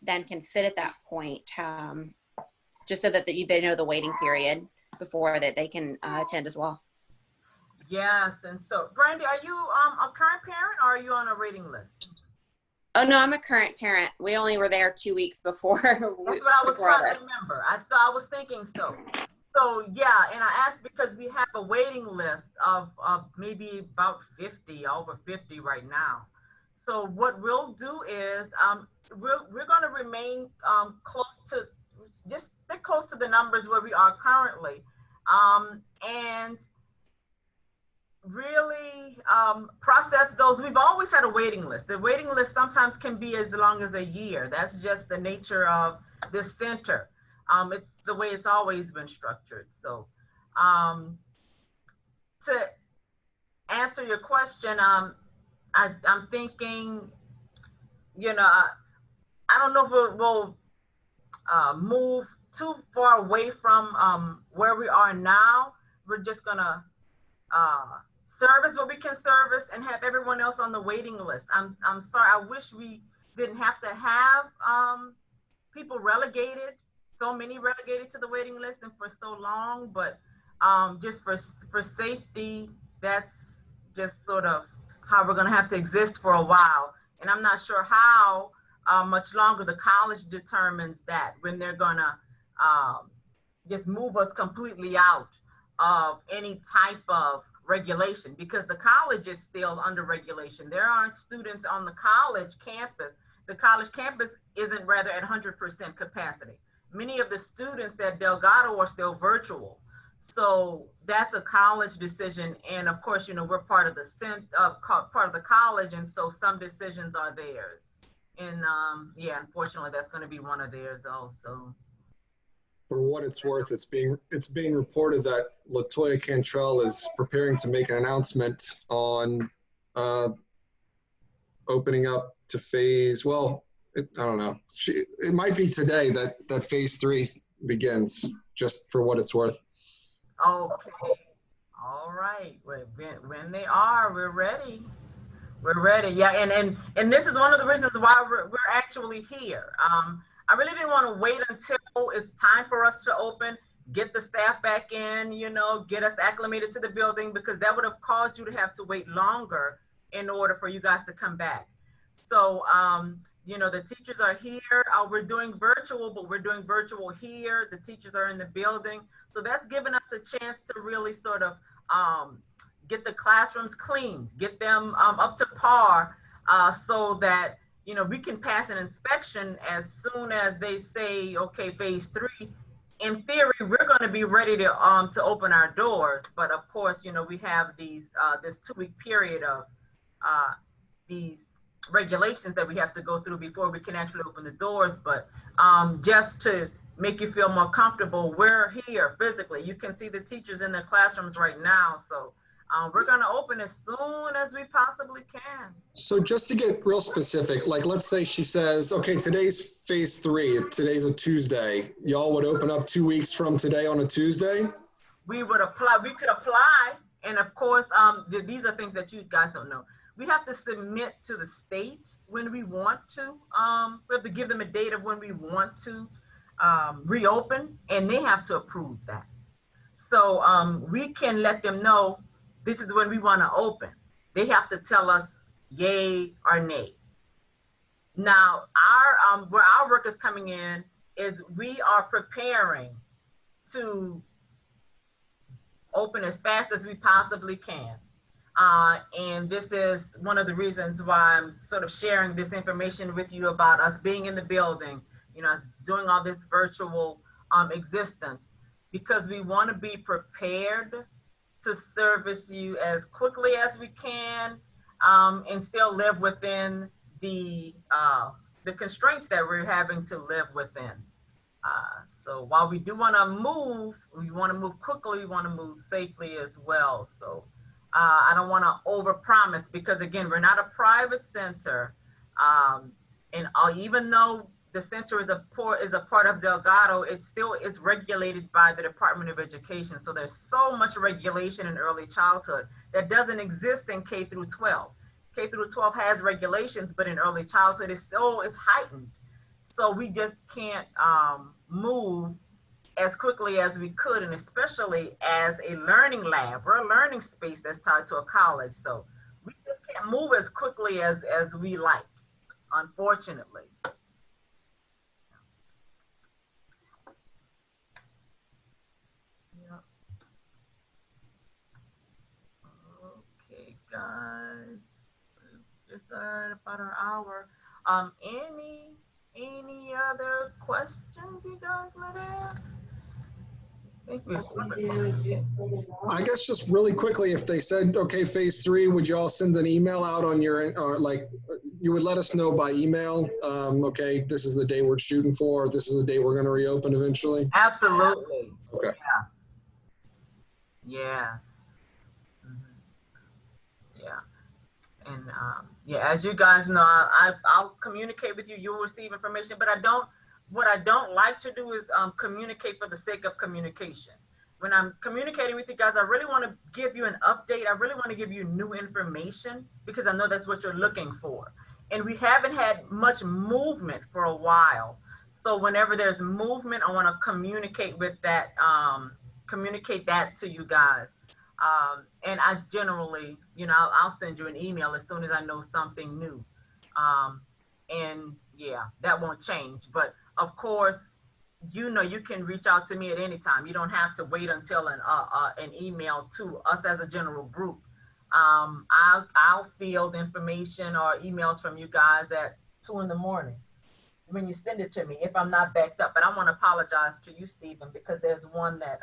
then can fit at that point, just so that they know the waiting period before that they can attend as well?
Yes, and so Brandy, are you a current parent or are you on a waiting list?
Oh no, I'm a current parent. We only were there 2 weeks before.
That's what I was trying to remember. I was thinking so. So yeah, and I asked because we have a waiting list of maybe about 50, over 50 right now. So what we'll do is we're going to remain just stick close to the numbers where we are currently, and really process those. We've always had a waiting list. The waiting list sometimes can be as long as a year. That's just the nature of this center. It's the way it's always been structured. So to answer your question, I'm thinking, I don't know if it will move too far away from where we are now. We're just gonna service what we can service and have everyone else on the waiting list. I'm sorry, I wish we didn't have to have people relegated, so many relegated to the waiting list and for so long, but just for safety, that's just sort of how we're gonna have to exist for a while. And I'm not sure how much longer. The college determines that when they're gonna just move us completely out of any type of regulation, because the college is still under regulation. There aren't students on the college campus. The college campus isn't rather at 100% capacity. Many of the students at Delgado are still virtual. So that's a college decision. And of course, we're part of the college. And so some decisions are theirs. And yeah, unfortunately, that's going to be one of theirs also.
For what it's worth, it's being reported that LaToya Cantrell is preparing to make an announcement on opening up to phase. Well, I don't know. It might be today that phase 3 begins. Just for what it's worth.
Okay. All right. When they are, we're ready. We're ready. Yeah. And this is one of the reasons why we're actually here. I really didn't want to wait until it's time for us to open, get the staff back in, get us acclimated to the building, because that would have caused you to have to wait longer in order for you guys to come back. So, the teachers are here. We're doing virtual, but we're doing virtual here. The teachers are in the building. So that's given us a chance to really sort of get the classrooms clean, get them up to par, so that we can pass an inspection as soon as they say, okay, phase 3. In theory, we're going to be ready to open our doors. But of course, we have these this 2-week period of these regulations that we have to go through before we can actually open the doors. But just to make you feel more comfortable, we're here physically. You can see the teachers in their classrooms right now. So We're going to open as soon as we possibly can.
So just to get real specific, like let's say she says, okay, today's phase 3, today's a Tuesday. Y'all would open up 2 weeks from today on a Tuesday?
We would apply, we could apply. And of course, these are things that you guys don't know. We have to submit to the state when we want to. We have to give them a date of when we want to reopen, and they have to approve that. So we can let them know this is when we want to open. They have to tell us yay or nay. Now, where our work is coming in is we are preparing to open as fast as we possibly can. And this is one of the reasons why I'm sort of sharing this information with you about us being in the building, you know, us doing all this virtual existence, because we want to be prepared to service you as quickly as we can, and still live within the constraints that we're having to live within. So while we do want to move, we want to move quickly, we want to move safely as well. So I don't want to overpromise, because again, we're not a private center, and even though the center is a part of Delgado, it still is regulated by the Department of Education. So there's so much regulation in early childhood that doesn't exist in K through 12. K through 12 has regulations, but in early childhood it's heightened. So we just can't move as quickly as we could, and especially as a learning lab. We're a learning space that's tied to a college. So we just can't move as quickly as we like, unfortunately. Okay, guys, just about an hour. Any other questions you guys might have?
I guess just really quickly, if they said, okay, phase 3, would you all send an email out on your, or like, you would let us know by email, okay, this is the day we're shooting for, or this is the day we're going to reopen eventually?
Absolutely.
Okay.
Yeah. Yes. Yeah. And yeah, as you guys know, I'll communicate with you. You'll receive information, but what I don't like to do is communicate for the sake of communication. When I'm communicating with you guys, I really want to give you an update. I really want to give you new information, because I know that's what you're looking for. And we haven't had much movement for a while. So whenever there's movement, I want to communicate with that, communicate that to you guys. And I generally, you know, I'll send you an email as soon as I know something new. And yeah, that won't change. But of course, you know, you can reach out to me at any time. You don't have to wait until an email to us as a general group. I'll field information or emails from you guys at 2 in the morning when you send it to me, if I'm not backed up. But I want to apologize to you, Stephen, because there's one that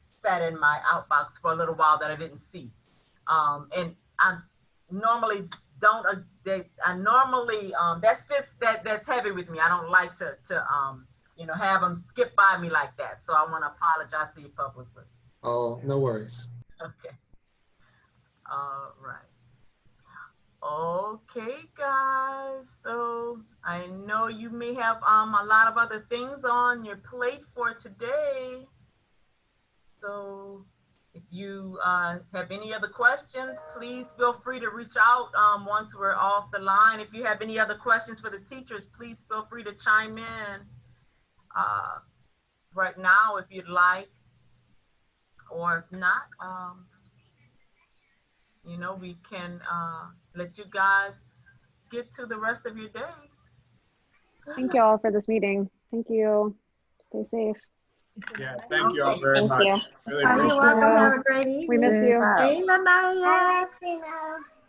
sat in my outbox for a little while that I didn't see. And I normally don't, that's heavy with me. I don't like to you know, have them skip by me like that. So I want to apologize to you publicly.
Oh, no worries.
Okay. All right. Okay, guys. So I know you may have a lot of other things on your plate for today. So if you have any other questions, please feel free to reach out once we're off the line. If you have any other questions for the teachers, please feel free to chime in right now if you'd like, or if not, you know, we can let you guys get to the rest of your day.
Thank you all for this meeting. Thank you. Stay safe.
Yeah, thank you all very much. Really
You're
appreciate
welcome.
it.
Have a great evening.
We miss you.
Hey, Lanaya.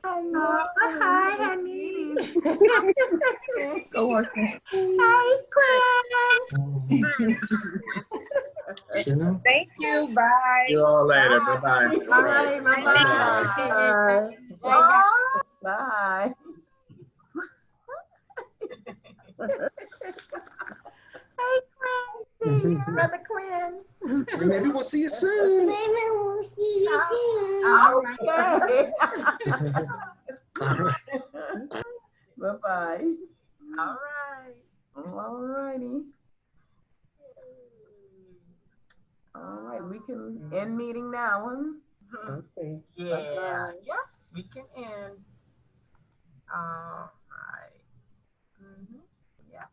Oh, hi, honey.
Go on.
Hi, Quinn.
Thank you. Bye.
See you all later. Bye-bye.
Bye. Bye.
Bye. Hey, Quinn. See you, Brother Quinn.
Maybe we'll see you soon.
Maybe we'll see you soon. Okay.
All right.
Bye-bye.
All right.
All righty. All right, we can end meeting now.
Okay. Yeah.
Bye-bye.
Yeah. We can end. All right. Yeah.